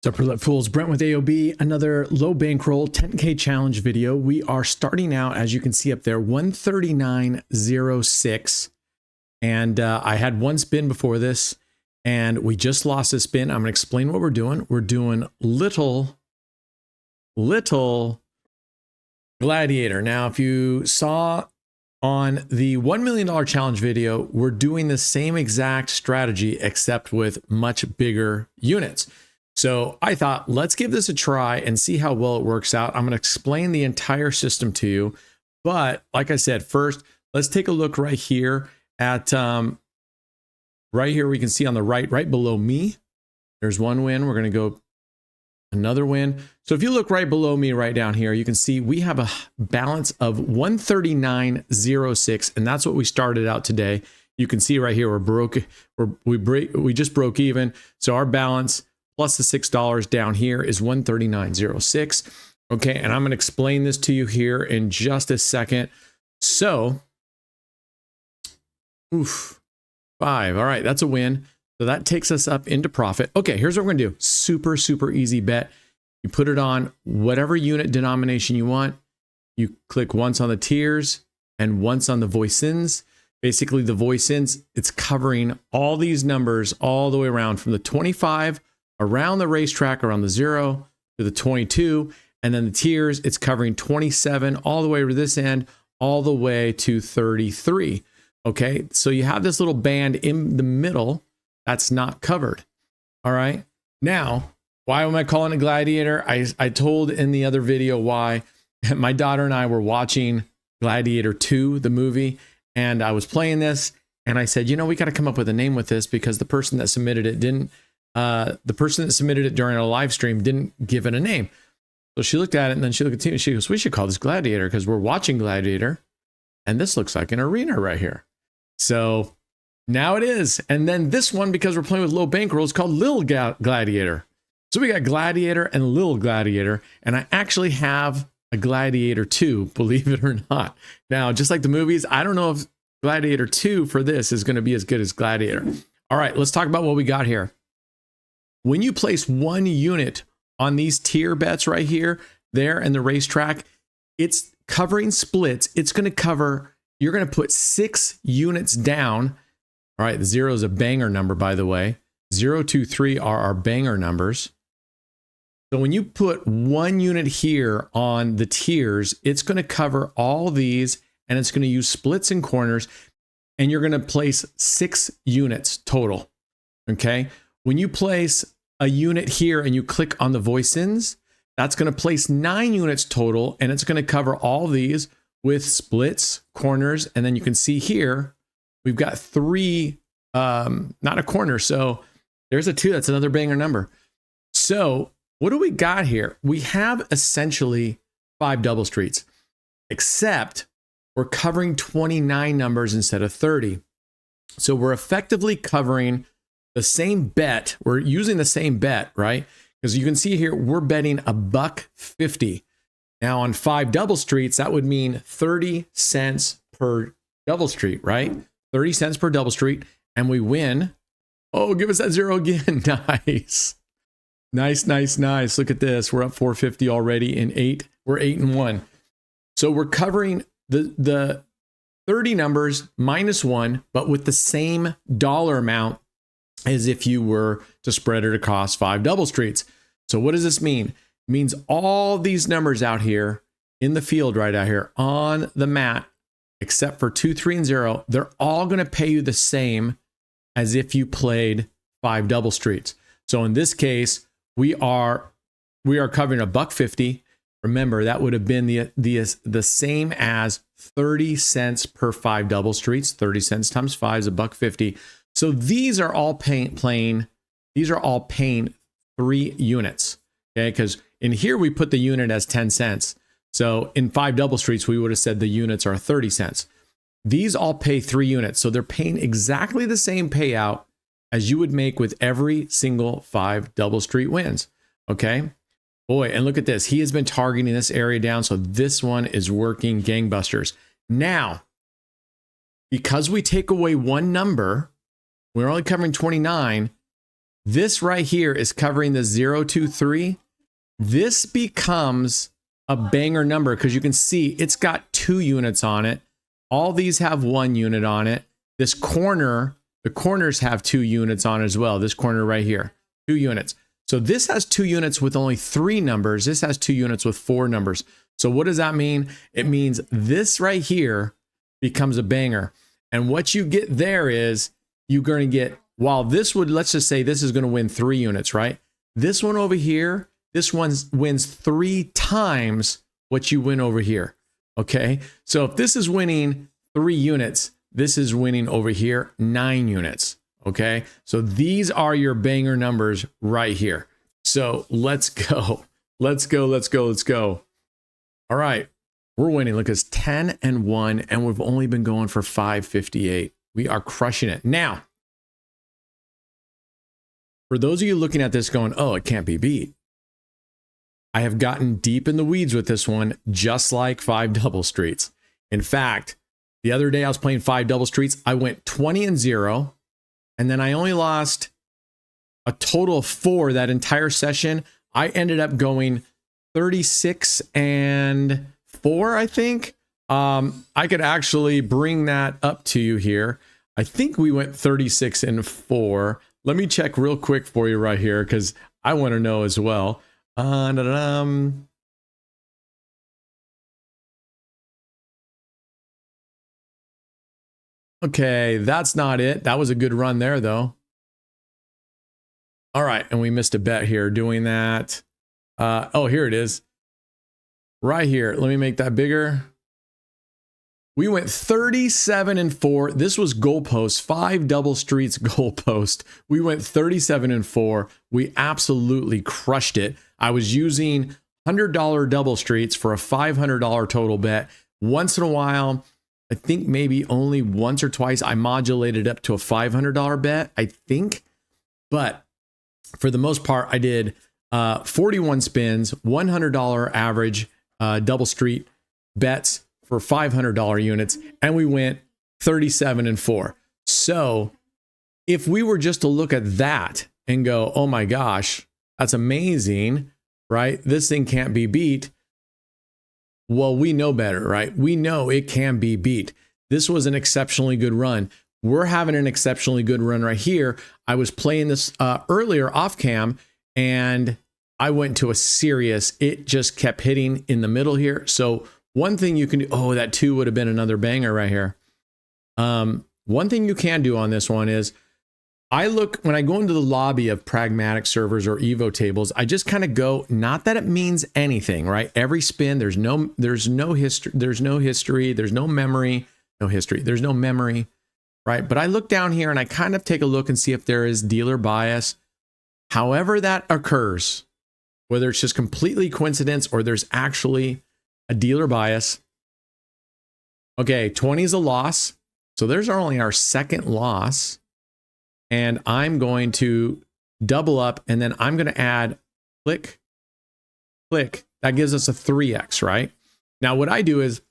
What's up, Roulette Fools? Brent with AOB, another low bankroll 10K challenge video. We are starting out, as you can see up there, 139.06. And I had one spin before this, and we just lost a spin. I'm going to explain what we're doing. We're doing little Gladiator. Now, if you saw on the $1 million challenge video, we're doing the same exact strategy, except with much bigger units. So I thought, let's give this a try and see how well it works out. I'm going to explain the entire system to you. But like I said, first, let's take a look right here at, right here, we can see on the right below me, there's one win. We're going to go another win. So if you look right below me, right down here, you can see we have a balance of 139.06. And that's what we started out today. You can see right here, we just broke even. So our balance plus the $6 down here is 139.06. Okay, and I'm going to explain this to you here in just a second. So, 5. All right, that's a win. So that takes us up into profit. Okay, here's what we're going to do. Super easy bet. You put it on whatever unit denomination you want. You click once on the tiers and once on the voice-ins. Basically, the voice-ins, it's covering all these numbers all the way around from the 25 around the racetrack, around the 0 to the 22, and then the tiers, it's covering 27 all the way to this end, all the way to 33. Okay, so you have this little band in the middle that's not covered. All right, now, why am I calling it Gladiator? I told in the other video why. My daughter and I were watching Gladiator 2, the movie, and I was playing this, and I said, you know, we got to come up with a name with this because the person that submitted it didn't. The person that submitted it during a live stream didn't give it a name. So she looked at it and then she looked at me and she goes, we should call this Gladiator because we're watching Gladiator and this looks like an arena right here. So now it is. And then this one, because we're playing with low bankroll, is called Little Gladiator. So we got Gladiator and Little Gladiator, and I actually have a Gladiator 2, believe it or not. Now, just like the movies, I don't know if Gladiator 2 for this is going to be as good as Gladiator. All right, let's talk about what we got here. When you place one unit on these tier bets right here, there and the racetrack, it's covering splits. It's going to cover, you're going to put 6 units down. All right, the 0 is a banger number, by the way. 0, 2, 3 are our banger numbers. So when you put one unit here on the tiers, it's going to cover all these and it's going to use splits and corners, and you're going to place 6 units total. Okay. When you place a unit here and you click on the voice-ins, that's going to place 9 units total, and it's going to cover all these with splits, corners, and then you can see here, we've got 3, not a corner. So there's a 2, that's another banger number. So what do we got here? We have essentially 5 double streets, except we're covering 29 numbers instead of 30. So we're effectively covering the same bet. We're using the same bet, right? Because you can see here, we're betting $1.50. Now on 5 double streets, that would mean 30 cents per double street, right? 30 cents per double street, and we win. Oh, give us that 0 again. Nice. Nice. Look at this. We're up 450 already in 8. We're 8-1. So we're covering the 30 numbers minus 1, but with the same dollar amount as if you were to spread it across 5 double streets. So what does this mean? It means all these numbers out here in the field right out here on the mat, except for 2, 3, and 0, they're all going to pay you the same as if you played 5 double streets. So in this case, we are covering $1.50. Remember, that would have been the same as 30 cents per 5 double streets. 30 cents times 5 is $1.50. So these are all paying 3 units, okay? Because in here we put the unit as 10 cents. So in 5 double streets, we would have said the units are 30 cents. These all pay 3 units. So they're paying exactly the same payout as you would make with every single 5 double street wins, okay? Boy, and look at this. He has been targeting this area down. So this one is working gangbusters. Now, because we take away one number, we're only covering 29. This right here is covering the 0, 2, 3. This becomes a banger number because you can see it's got 2 units on it. All these have 1 unit on it. This corner, the corners have 2 units on it as well. This corner right here, 2 units. So this has 2 units with only 3 numbers. This has 2 units with 4 numbers. So what does that mean? It means this right here becomes a banger. And what you get there is you're going to get, while this would, let's just say this is going to win 3 units, right? This one over here, this one wins 3 times what you win over here. Okay. So if this is winning 3 units, this is winning over here 9 units. Okay. So these are your banger numbers right here. So let's go. Let's go. Let's go. Let's go. All right. We're winning. Look, it's 10-1, and we've only been going for 558. We are crushing it. Now, for those of you looking at this going, oh, it can't be beat, I have gotten deep in the weeds with this one, just like 5 double streets. In fact, the other day I was playing 5 double streets. I went 20-0, and then I only lost a total of 4 that entire session. I ended up going 36-4, I think. I could actually bring that up to you here. I think we went 36-4. Let me check real quick for you right here because I want to know as well. Okay, that's not it. That was a good run there, though. All right, and we missed a bet here doing that. Oh, here it is. Right here. Let me make that bigger. We went 37-4. This was goalpost, 5 double streets goalpost. We went 37-4. We absolutely crushed it. I was using $100 double streets for a $500 total bet. Once in a while, I think maybe only once or twice, I modulated up to a $500 bet, I think. But for the most part, I did 41 spins, $100 average double street bets for $500 units, and we went 37-4. So if we were just to look at that and go, oh my gosh, that's amazing, right? This thing can't be beat. Well, we know better, right? We know it can be beat. This was an exceptionally good run. We're having an exceptionally good run right here. I was playing this earlier off cam, and I went to a serious, it just kept hitting in the middle here. So one thing you can do, oh, that 2 would have been another banger right here. One thing you can do on this one is when I go into the lobby of pragmatic servers or Evo tables, I just kind of go, not that it means anything, right? Every spin, there's no history, there's no memory, right? But I look down here and I kind of take a look and see if there is dealer bias. However that occurs, whether it's just completely coincidence or there's actually a dealer bias. Okay, 20 is a loss. So there's only our second loss. And I'm going to double up, and then I'm going to add click, click. That gives us a 3x, right? Now, what I do is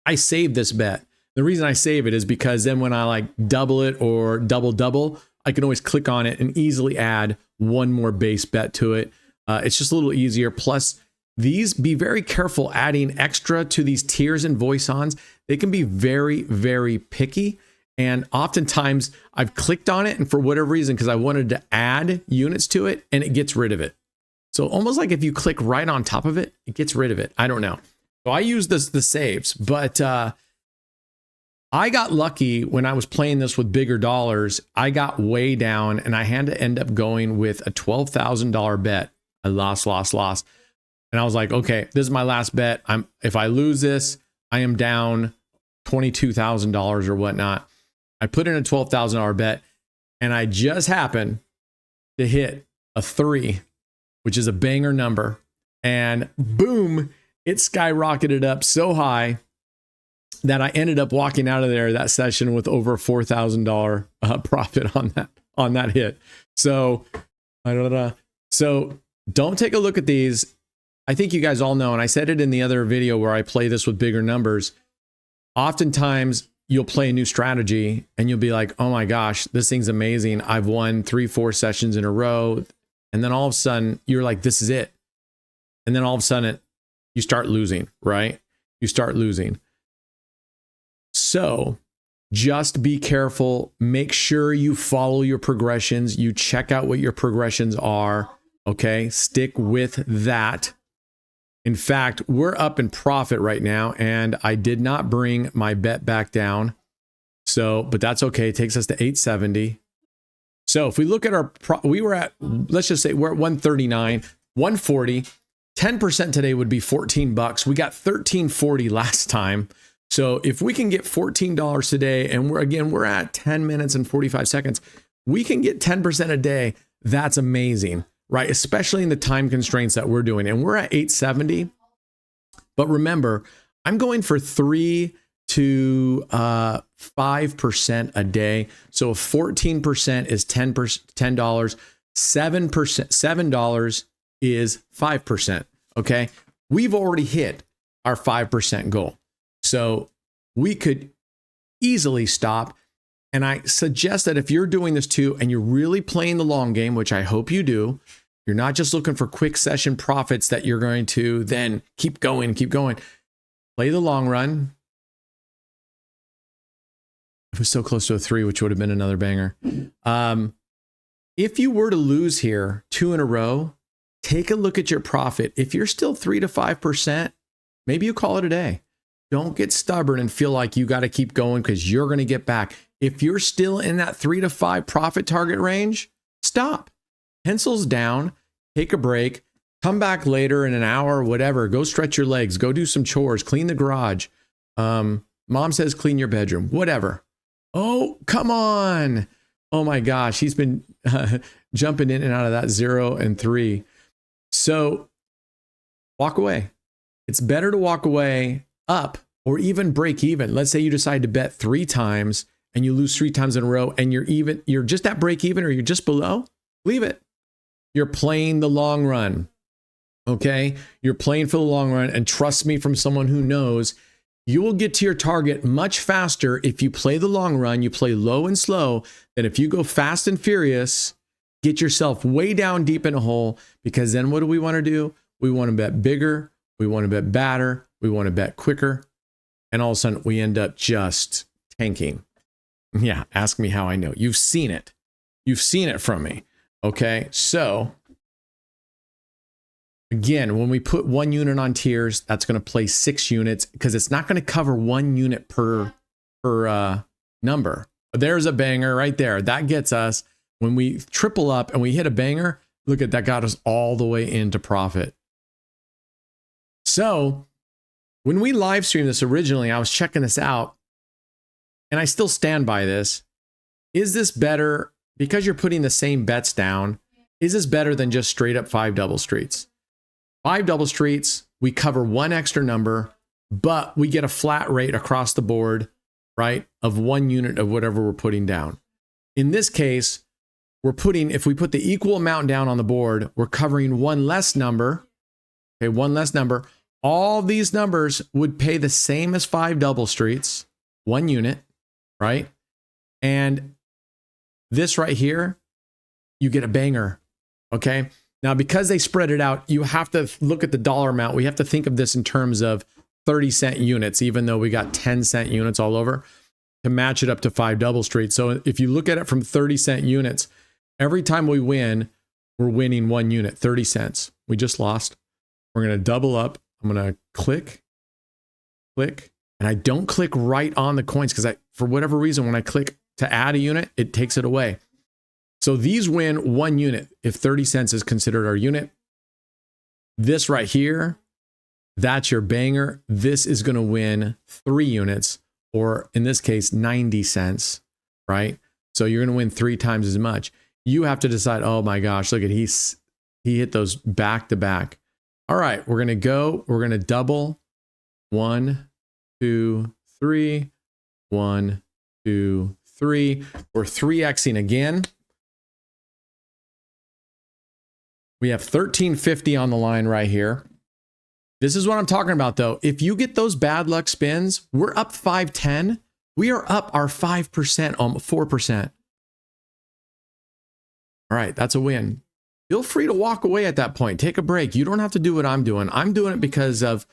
I save this bet. The reason I save it is because then when I like double it or double, I can always click on it and easily add one more base bet to it. It's just a little easier. Plus, be very careful adding extra to these tiers and voice-ons. They can be very, very picky. And oftentimes I've clicked on it, and for whatever reason, because I wanted to add units to it, and it gets rid of it. So almost like if you click right on top of it, it gets rid of it. I don't know. So I use the saves, but I got lucky when I was playing this with bigger dollars. I got way down, and I had to end up going with a $12,000 bet. I lost. And I was like, okay, this is my last bet. If I lose this, I am down $22,000 or whatnot. I put in a $12,000 bet, and I just happened to hit a 3, which is a banger number. And boom, it skyrocketed up so high that I ended up walking out of there that session with over $4,000 profit on that hit. So don't take a look at these. I think you guys all know, and I said it in the other video where I play this with bigger numbers. Oftentimes you'll play a new strategy and you'll be like, oh my gosh, this thing's amazing. I've won 3-4 sessions in a row. And then all of a sudden you're like, this is it. And then all of a sudden you start losing, right? You start losing. So just be careful. Make sure you follow your progressions. You check out what your progressions are. Okay. Stick with that. In fact, we're up in profit right now, and I did not bring my bet back down. So, but that's okay. It takes us to 870. So if we look at we were at, let's just say we're at 139, 140, 10% today would be $14. We got $13.40 last time. So if we can get $14 today, and we're at 10 minutes and 45 seconds, we can get 10% a day. That's amazing, right? Especially in the time constraints that we're doing. And we're at 870. But remember, I'm going for 3 to 5% a day. So if 14% is $10, 7% is 5%. Okay. We've already hit our 5% goal. So we could easily stop. And I suggest that if you're doing this too, and you're really playing the long game, which I hope you do, you're not just looking for quick session profits that you're going to then keep going. Play the long run. It was so close to a 3, which would have been another banger. If you were to lose here 2 in a row, take a look at your profit. If you're still 3 to 5%, maybe you call it a day. Don't get stubborn and feel like you got to keep going because you're going to get back. If you're still in that 3 to 5 profit target range, stop. Pencils down, take a break, come back later in an hour, whatever. Go stretch your legs, go do some chores, clean the garage. Mom says clean your bedroom, whatever. Oh, come on. Oh my gosh, he's been jumping in and out of that 0 and 3. So walk away. It's better to walk away up or even break even. Let's say you decide to bet 3 times and you lose 3 times in a row and you're just at break even or you're just below, leave it. You're playing the long run. Okay. You're playing for the long run. And trust me, from someone who knows, you will get to your target much faster if you play the long run, you play low and slow, than if you go fast and furious, get yourself way down deep in a hole, because then what do we want to do? We want to bet bigger. We want to bet badder. We want to bet quicker. And all of a sudden we end up just tanking. Yeah. Ask me how I know. You've seen it. You've seen it from me. Okay. So again, when we put 1 unit on tiers, that's going to play 6 units because it's not going to cover 1 unit per number. But there's a banger right there. That gets us, when we triple up and we hit a banger, look at that, got us all the way into profit. So when we live streamed this originally, I was checking this out and I still stand by this. Is this better because you're putting the same bets down? Is this better than just straight up 5 double streets? 5 double streets, we cover 1 extra number, but we get a flat rate across the board, right, of 1 unit of whatever we're putting down. In this case, if we put the equal amount down on the board, we're covering 1 less number. Okay, 1 less number. All these numbers would pay the same as 5 double streets, 1 unit, right? And this right here, you get a banger, okay? Now, because they spread it out, you have to look at the dollar amount. We have to think of this in terms of 30-cent units, even though we got 10-cent units all over, to match it up to 5 double streets. So if you look at it from 30-cent units, every time we win, we're winning 1 unit, 30 cents. We just lost. We're going to double up. I'm going to click, and I don't click right on the coins because for whatever reason, when I click to add a unit, it takes it away. So these win 1 unit if 30 cents is considered our unit. This right here, that's your banger. This is going to win 3 units, or in this case, 90 cents, right? So you're going to win 3 times as much. You have to decide, oh my gosh, look at he hit those back to back. All right, we're going to double 1, 2, 3, 1, 2, 3. We're 3xing again. We have 1350 on the line right here. This is what I'm talking about though. If you get those bad luck spins, we're up 510. We are up our 5%, 4%. All right, that's a win. Feel free to walk away at that point. Take a break. You don't have to do what I'm doing. I'm doing it because of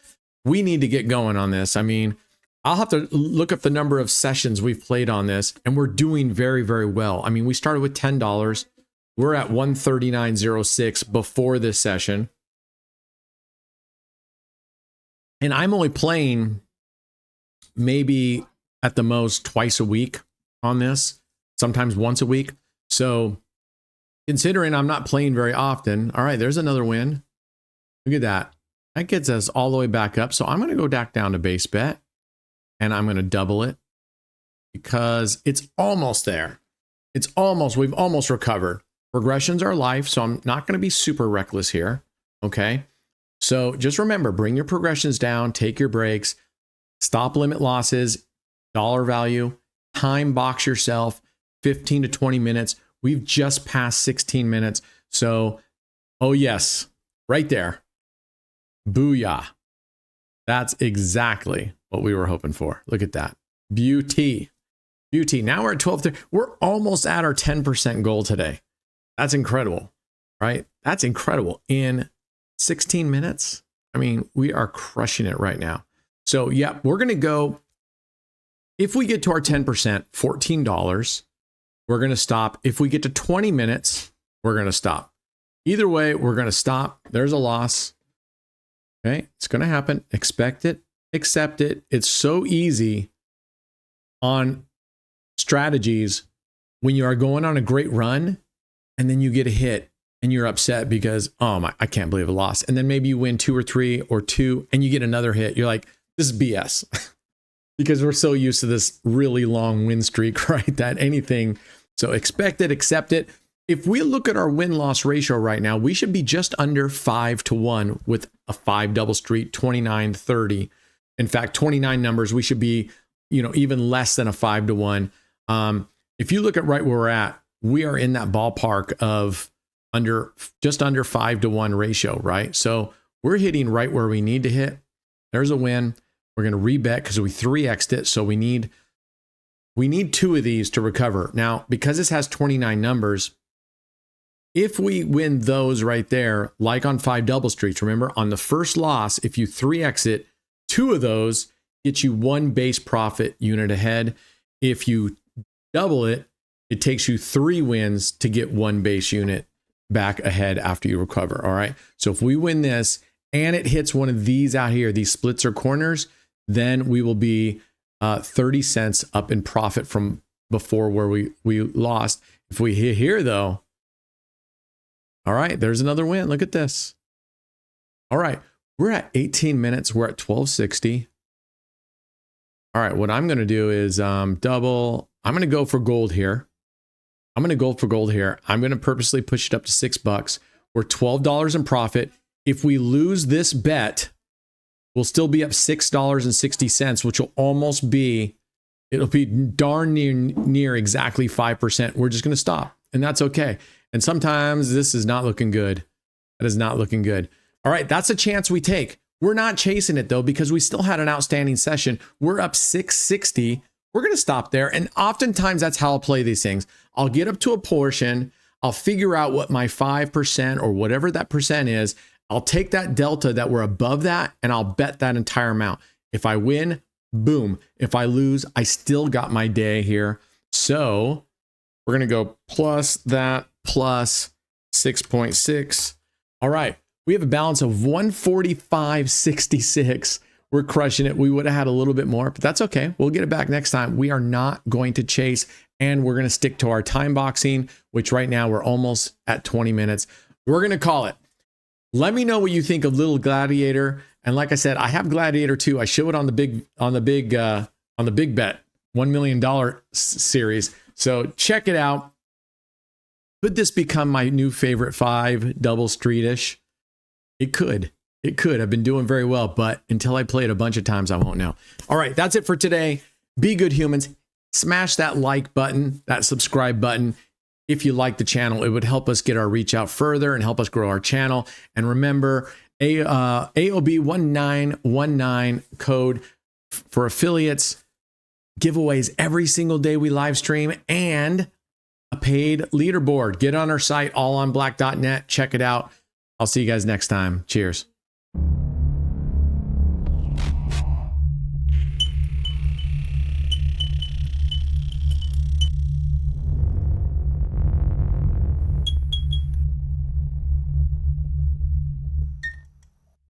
we need to get going on this. I mean, I'll have to look up the number of sessions we've played on this, and we're doing very, very well. I mean, we started with $10. We're at $139.06 before this session. And I'm only playing maybe at the most twice a week on this, sometimes once a week. So considering I'm not playing very often, all right, there's another win. Look at that. That gets us all the way back up. So I'm going to go back down to base bet, and I'm going to double it because it's almost there. We've almost recovered. Progressions are life, so I'm not going to be super reckless here. Okay. So just remember, bring your progressions down, take your breaks, stop limit losses, dollar value, time box yourself, 15 to 20 minutes. We've just passed 16 minutes. So, oh yes, right there. Booyah. That's exactly what we were hoping for. Look at that. Beauty. Now we're at 12. We're almost at our 10% goal today. That's incredible, right? That's incredible. In 16 minutes. I mean, we are crushing it right now. So yeah, we're going to go, if we get to our 10%, $14, we're going to stop. If we get to 20 minutes, we're going to stop. Either way, we're going to stop. There's a loss. Okay. It's going to happen. Expect it, accept it. It's so easy on strategies when you are going on a great run and then you get a hit. And you're upset because, oh my, I can't believe I lost. And then maybe you win 2 or 3 or 2 and you get another hit. You're like, this is BS. Because we're so used to this really long win streak, right? That anything. So expect it, accept it. If we look at our win-loss ratio right now, we should be just under 5-1 with a 5 double streak, 29-30. In fact, 29 numbers, we should be, even less than a 5-1. If you look at right where we're at, we are in that ballpark of just under 5-1 ratio, right? So we're hitting right where we need to hit. There's a win. We're going to rebet because we 3x'd it. So we need 2 of these to recover. Now, because this has 29 numbers, if we win those right there, like on 5 double streaks, remember on the first loss, if you 3x it, 2 of those get you 1 base profit unit ahead. If you double it, it takes you 3 wins to get 1 base unit back ahead after you recover. All right. So if we win this and it hits one of these out here, these splits or corners, then we will be 30 cents up in profit from before where we lost. If we hit here though, all right, there's another win. Look at this. All right. We're at 18 minutes. We're at 1260. All right. What I'm going to do is double. I'm going to go for gold here. I'm going to go for gold here. I'm going to purposely push it up to $6. We're $12 in profit. If we lose this bet, we'll still be up $6.60, which will almost be, it'll be darn near exactly 5%. We're just going to stop, and that's okay. And sometimes this is not looking good. That is not looking good. All right, that's a chance we take. We're not chasing it though, because we still had an outstanding session. We're up 660. We're going to stop there. And oftentimes that's how I'll play these things. I'll get up to a portion. I'll figure out what my 5% or whatever that percent is. I'll take that delta that we're above that and I'll bet that entire amount. If I win, boom. If I lose, I still got my day here. So we're going to go plus that plus 6.6. All right. We have a balance of 145.66. We're crushing it. We would have had a little bit more, but that's okay. We'll get it back next time. We are not going to chase, and we're going to stick to our time boxing, which right now we're almost at 20 minutes. We're going to call it. Let me know what you think of Little Gladiator. And like I said, I have Gladiator too. I show it on the big bet, $1 million series. So check it out. Could this become my new favorite 5 double streetish? It could. It could. I've been doing very well, but until I play it a bunch of times, I won't know. All right, that's it for today. Be good humans. Smash that like button, that subscribe button. If you like the channel, it would help us get our reach out further and help us grow our channel. And remember, AOB1919 code for affiliates. giveaways every single day we live stream, and a paid leaderboard. Get on our site, allonblack.net. Check it out. I'll see you guys next time. Cheers.